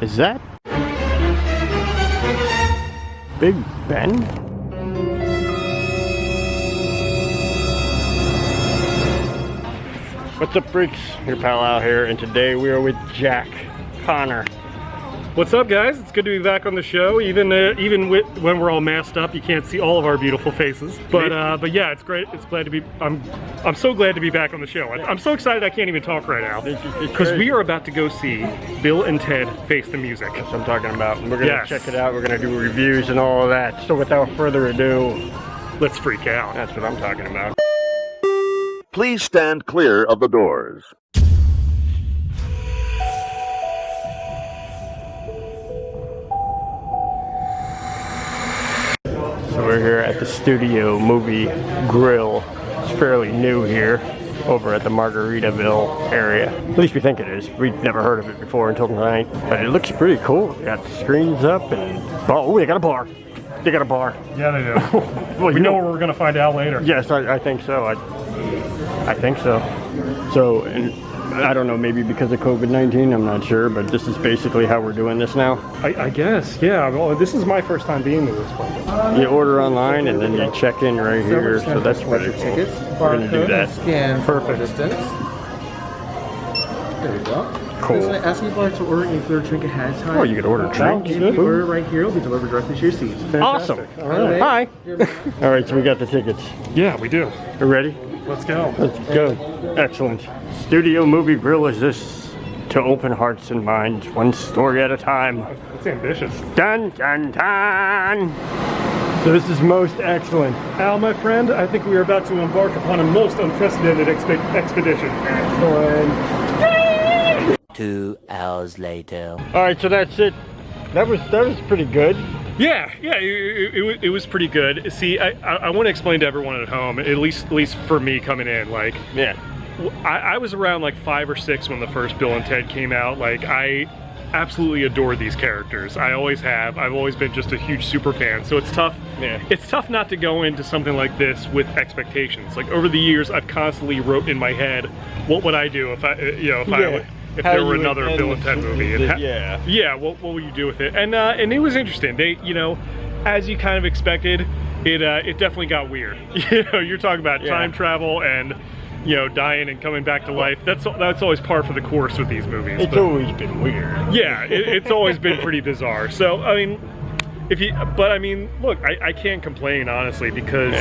Is that Big Ben? What's up, freaks? Your pal out here, and today we are with Jack Connor. What's up, guys? It's good to be back on the show. Even when we're all masked up, you can't see all of our beautiful faces. But yeah, it's great. It's glad to be. I'm so glad to be back on the show. I'm so excited I can't even talk right now because we are about to go see Bill and Ted Face the Music. That's what I'm talking about. We're gonna check it out. We're gonna do reviews and all of that. So without further ado, let's freak out. That's what I'm talking about. Please stand clear of the doors. So we're here at the Studio Movie Grill. It's fairly new here over at the Margaritaville area. At least we think it is. We've never heard of it before until tonight. But it looks pretty cool. They got the screens up and... Oh, they got a bar. They got a bar. Yeah, they do. Well, we know what we're going to find out later. Yes, I think so. I think so. So, and I don't know, maybe because of COVID-19, I'm not sure, but this is basically how we're doing this now. I guess, yeah. Well, this is my first time being to this place. You order online and then you check in right here, so that's pretty cool. Tickets, We're going to do that. Scan Perfect. distance. There we go. Cool. So ask you to order a food or drink ahead of time. Oh, you can order drinks. If you order right here, it'll be delivered directly to your seat. Awesome. All right. Hi. All right, so we got the tickets. Yeah, we do. You ready? Let's go. Let's go. Excellent. Studio Movie Grill is this to open hearts and minds, one story at a time. That's ambitious. Dun, dun, dun. So this is most excellent. Al, my friend, I think we are about to embark upon a most unprecedented expedition. Excellent. 2 hours later. All right, so that's it. That was pretty good. Yeah, it was pretty good. See, I want to explain to everyone at home, at least for me coming in, like, Yeah. I was around like 5 or 6 when the first Bill and Ted came out. Like, I absolutely adore these characters. I always have. I've always been just a huge super fan. So it's tough. Yeah. It's tough not to go into something like this with expectations. Like, over the years, I've constantly wrote in my head, what would I do if there were another Bill and Ted movie? And yeah. What would you do with it? And it was interesting. They, as you kind of expected, it definitely got weird. You're talking about time travel and dying and coming back to life. That's always par for the course with these movies. It's always been weird. Yeah, it's always been pretty bizarre. So I mean, look, I can't complain honestly because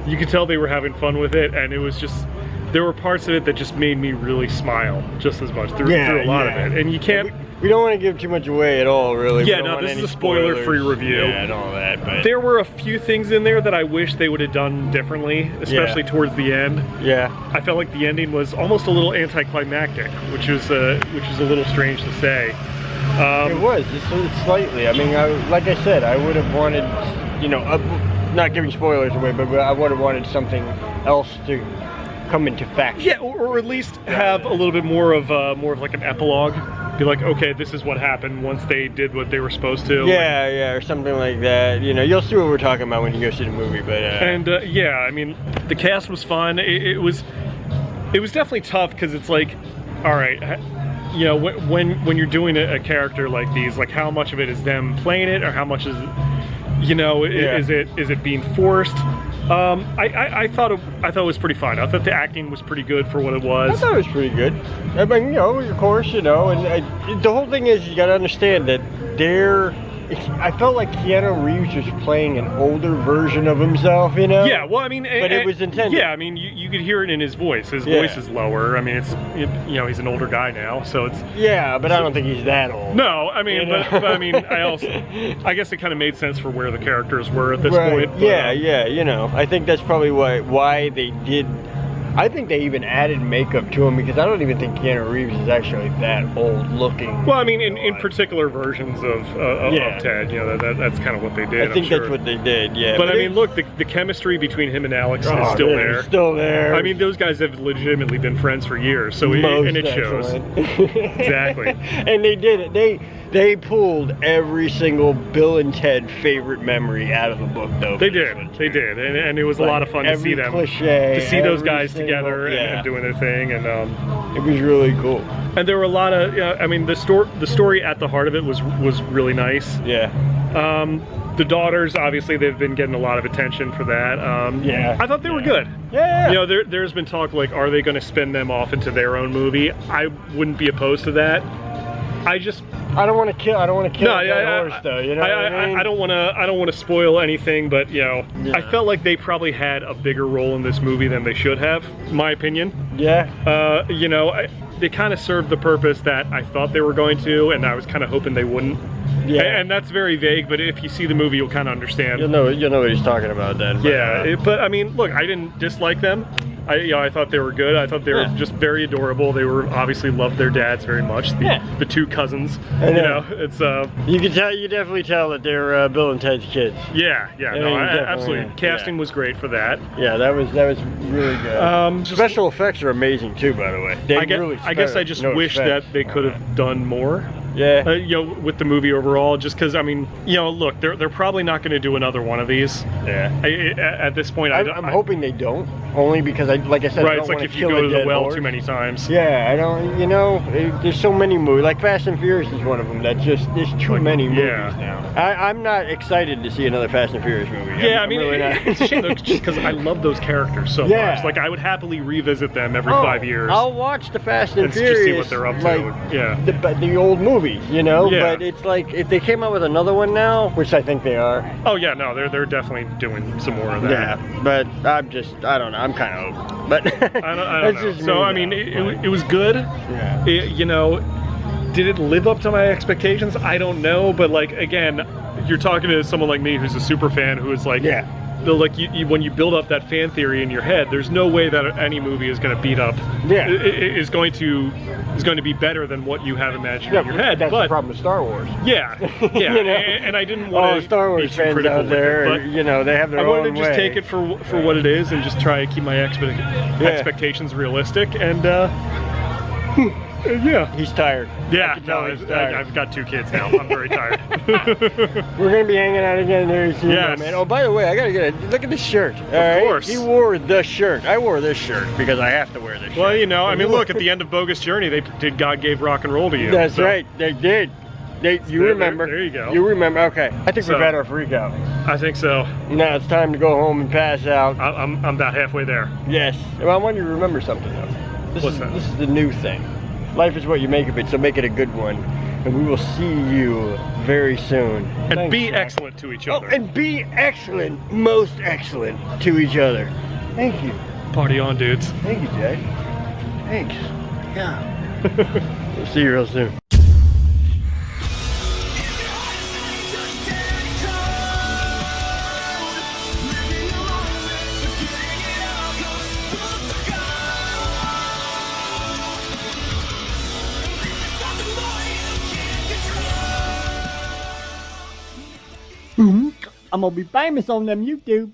you could tell they were having fun with it, and it was just. There were parts of it that just made me really smile just as much through a lot of it. And you can't... We don't want to give too much away at all, really. Yeah, no, this is a spoiler-free review. Yeah, and all that, but... There were a few things in there that I wish they would have done differently, especially towards the end. Yeah. I felt like the ending was almost a little anticlimactic, which is a little strange to say. It was, just slightly. I mean, like I said, I would have wanted, not giving spoilers away, but I would have wanted something else to come into fact. Yeah, or at least have a little bit more of like an epilogue. Be like, okay, this is what happened once they did what they were supposed to. Yeah, or something like that. You'll see what we're talking about when you go see the movie. But yeah, I mean, the cast was fun. It was definitely tough because it's like, all right, when you're doing a character like these, like how much of it is them playing it, or how much is is it being forced? I thought it was pretty fun. I thought the acting was pretty good for what it was. I thought it was pretty good. I mean, of course, and the whole thing is you got to understand that I felt like Keanu Reeves was playing an older version of himself, Yeah, well, I mean... But it was intended. Yeah, I mean, you could hear it in his voice. His voice is lower. I mean, he's an older guy now, so it's... Yeah, but I don't think he's that old. No, I mean, but I mean, I guess it kind of made sense for where the characters were at this point. But, yeah, I think that's probably why they did... I think they even added makeup to him because I don't even think Keanu Reeves is actually that old looking. Well, I mean, in particular versions of Ted, that's kind of what they did. I think that's what they did, yeah. But I mean, look, the chemistry between him and Alex is still there. Still there. I mean, those guys have legitimately been friends for years, so it shows. Exactly. And they did it. They pulled every single Bill and Ted favorite memory out of the book, though. They did, and it was a lot of fun to see them, to see those guys together and doing their thing, and it was really cool. And there were a lot of, I mean, the story at the heart of it was really nice. Yeah. The daughters, obviously, they've been getting a lot of attention for that. I thought they were good. Yeah. You know, there's been talk like, are they going to spin them off into their own movie? I wouldn't be opposed to that. I don't want to kill that horse, though. You know what I mean? I don't want to spoil anything, but you know, I felt like they probably had a bigger role in this movie than they should have. My opinion. Yeah. You know, they kind of served the purpose that I thought they were going to, and I was kind of hoping they wouldn't. Yeah. And that's very vague, but if you see the movie, you'll kind of understand. You'll know what he's talking about then. But, but I mean, look, I didn't dislike them. I thought they were good. I thought they were just very adorable. They were obviously loved their dads very much. The two cousins. You know, it's you definitely tell that they're Bill and Ted's kids. Absolutely. Casting was great for that. Yeah, that was really good. Special effects are amazing too, by the way. I guess I just wish that they could have done more. Yeah. You know, with the movie overall, just because, I mean, you know, look, they're probably not going to do another one of these. Yeah. At this point, I'm hoping they don't, only because like I said, right, it's like if you go to the well too many times. Yeah, I don't, you know, there's so many movies, like Fast and Furious is one of them, there's too many movies now. I'm not excited to see another Fast and Furious movie. Yeah, I mean, really it's a shame though, just because I love those characters so much. Like, I would happily revisit them every 5 years. I'll watch the Fast and Furious. Just see what they're up to. The old movies, you know? Yeah. But it's like, if they came out with another one now, which I think they are. Oh yeah, no, they're definitely doing some more of that. Yeah, but I don't know, I'm kind of over it. But I don't know. So, I mean, it was good. Yeah. You know, did it live up to my expectations? I don't know, but like, again, you're talking to someone like me who's a super fan who is like, when you build up that fan theory in your head, there's no way that any movie is going to beat up. Yeah. Is going to be better than what you have imagined in your head. That's the problem with Star Wars. Yeah. You know? And I didn't want to Star Wars be too fans critical out there, with it, but you know, they have their own way. I wanted to just take it for what it is and just try to keep my expectations realistic, and he's tired. Yeah, I've got 2 kids now. I'm very tired. We're gonna be hanging out again very soon, man. Oh, by the way, I gotta get a look at this shirt. Of course. He wore the shirt. I wore this shirt because I have to wear this shirt. Well, you know, I mean, look, at the end of Bogus Journey, they did God Gave Rock and Roll to You. That's right. They did. You remember. There you go. You remember. Okay. I think we've had our freak out. I think so. Now it's time to go home and pass out. I'm about halfway there. Yes. Well, I want you to remember something, though. What's that? This is the new thing. Life is what you make of it, so make it a good one. And we will see you very soon. And be excellent to each other. Oh, and be excellent, most excellent to each other. Thank you. Party on, dudes. Thank you, Jay. Thanks. Yeah. We'll see you real soon. I'm gonna be famous on them YouTube.